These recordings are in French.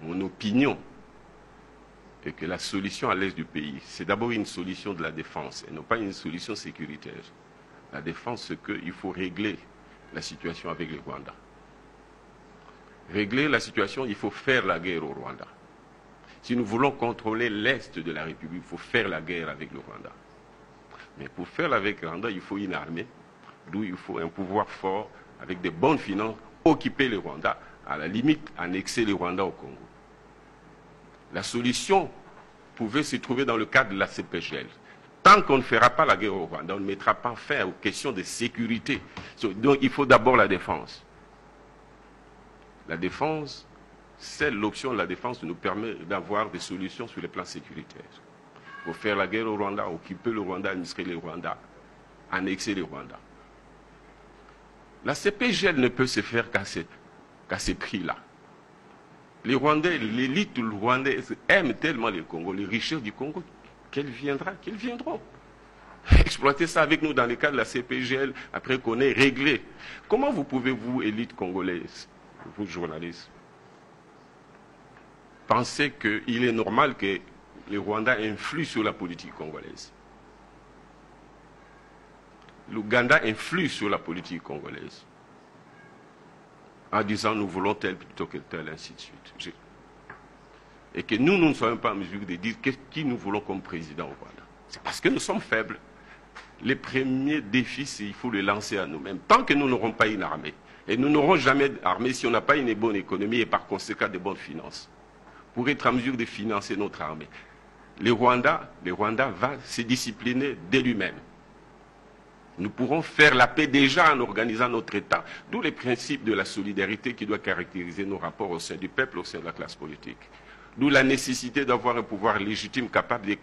mon opinion est que la solution à l'est du pays, c'est d'abord une solution de la défense et non pas une solution sécuritaire. La défense, c'est qu'il faut régler la situation avec le Rwanda. Régler la situation, il faut faire la guerre au Rwanda. Si nous voulons contrôler l'est de la République, il faut faire la guerre avec le Rwanda. Mais pour faire avec le Rwanda, il faut une armée, d'où il faut un pouvoir fort, avec des bonnes finances, occuper le Rwanda, à la limite, annexer le Rwanda au Congo. La solution pouvait se trouver dans le cadre de la CPGL. Tant qu'on ne fera pas la guerre au Rwanda, on ne mettra pas fin aux questions de sécurité. Donc il faut d'abord la défense. La défense, c'est l'option de la défense qui nous permet d'avoir des solutions sur les plans sécuritaires. Il faut faire la guerre au Rwanda, occuper le Rwanda, administrer le Rwanda, annexer le Rwanda. La CPGL ne peut se faire qu'à ces prix-là. Les Rwandais, l'élite rwandaise aime tellement le Congo, les richesses du Congo, qu'elles viendront. Exploiter ça avec nous dans le cadre de la CPGL, après qu'on ait réglé. Comment vous pouvez, vous, élite congolaise, vous journalistes, penser qu'il est normal que les Rwandais influent sur la politique congolaise? L'Ouganda influe sur la politique congolaise en disant nous voulons tel plutôt que tel, ainsi de suite. Et que nous ne sommes pas en mesure de dire qui nous voulons comme président au Rwanda. C'est parce que nous sommes faibles. Les premiers défis, il faut les lancer à nous-mêmes. Tant que nous n'aurons pas une armée, et nous n'aurons jamais d'armée si on n'a pas une bonne économie et par conséquent de bonnes finances, pour être en mesure de financer notre armée. Le Rwanda va se discipliner de lui-même. Nous pourrons faire la paix déjà en organisant notre État. D'où les principes de la solidarité qui doit caractériser nos rapports au sein du peuple, au sein de la classe politique. D'où la nécessité d'avoir un pouvoir légitime capable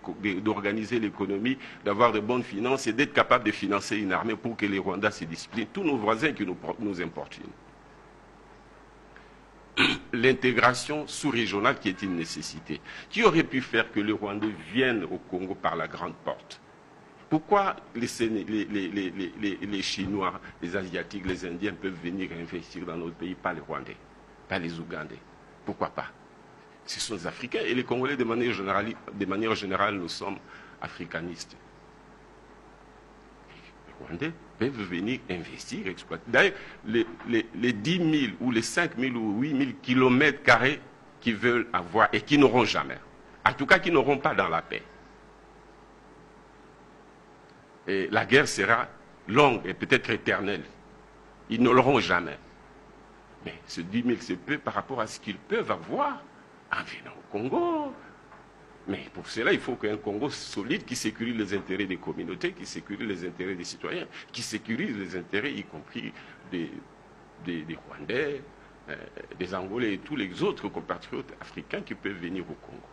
d'organiser l'économie, d'avoir de bonnes finances et d'être capable de financer une armée pour que les Rwandais se disciplinent, tous nos voisins qui nous importunent. L'intégration sous-régionale qui est une nécessité. Qui aurait pu faire que les Rwandais viennent au Congo par la grande porte? Pourquoi les Chinois, les Asiatiques, les Indiens peuvent venir investir dans notre pays, pas les Rwandais, pas les Ougandais? Pourquoi pas? Ce sont les Africains et les Congolais, de manière générale, nous sommes africanistes. Les Rwandais peuvent venir investir, exploiter. D'ailleurs, les 10 000 ou les 5 000 ou 8 000 kilomètres carrés qu'ils veulent avoir et qui n'auront jamais, en tout cas qui n'auront pas dans la paix. Et la guerre sera longue et peut-être éternelle. Ils ne l'auront jamais. Mais ce 10 000, c'est peu par rapport à ce qu'ils peuvent avoir en venant au Congo. Mais pour cela, il faut qu'un Congo solide qui sécurise les intérêts des communautés, qui sécurise les intérêts des citoyens, qui sécurise les intérêts, y compris des Rwandais, des Angolais et tous les autres compatriotes africains qui peuvent venir au Congo.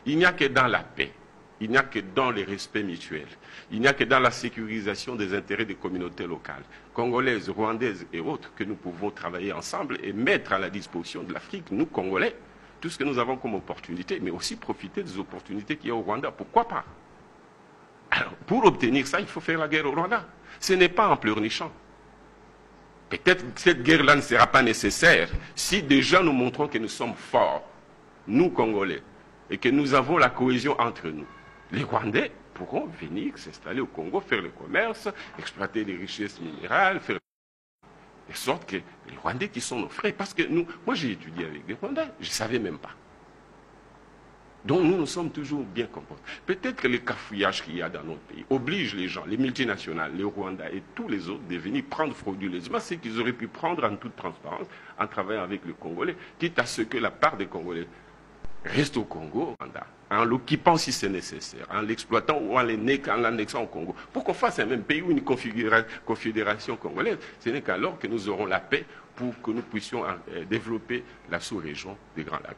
Il n'y a que dans la paix. Il n'y a que dans les respects mutuels. Il n'y a que dans la sécurisation des intérêts des communautés locales, congolaises, rwandaises et autres, que nous pouvons travailler ensemble et mettre à la disposition de l'Afrique, nous, Congolais, tout ce que nous avons comme opportunité, mais aussi profiter des opportunités qu'il y a au Rwanda. Pourquoi pas? Alors, pour obtenir ça, il faut faire la guerre au Rwanda. Ce n'est pas en pleurnichant. Peut-être que cette guerre-là ne sera pas nécessaire si déjà nous montrons que nous sommes forts, nous, Congolais, et que nous avons la cohésion entre nous. Les Rwandais pourront venir s'installer au Congo, faire le commerce, exploiter les richesses minérales, faire de sorte que les Rwandais qui sont nos frères, parce que nous, moi j'ai étudié avec des Rwandais, je ne savais même pas. Donc nous sommes toujours bien comportés. Peut-être que le cafouillage qu'il y a dans notre pays oblige les gens, les multinationales, les Rwandais et tous les autres de venir prendre frauduleusement ce qu'ils auraient pu prendre en toute transparence en travaillant avec les Congolais, quitte à ce que la part des Congolais reste au Congo, en l'occupant si c'est nécessaire, en l'exploitant ou en l'annexant au Congo. Pour qu'on fasse un même pays ou une confédération congolaise, ce n'est qu'alors que nous aurons la paix pour que nous puissions développer la sous-région des Grands Lacs.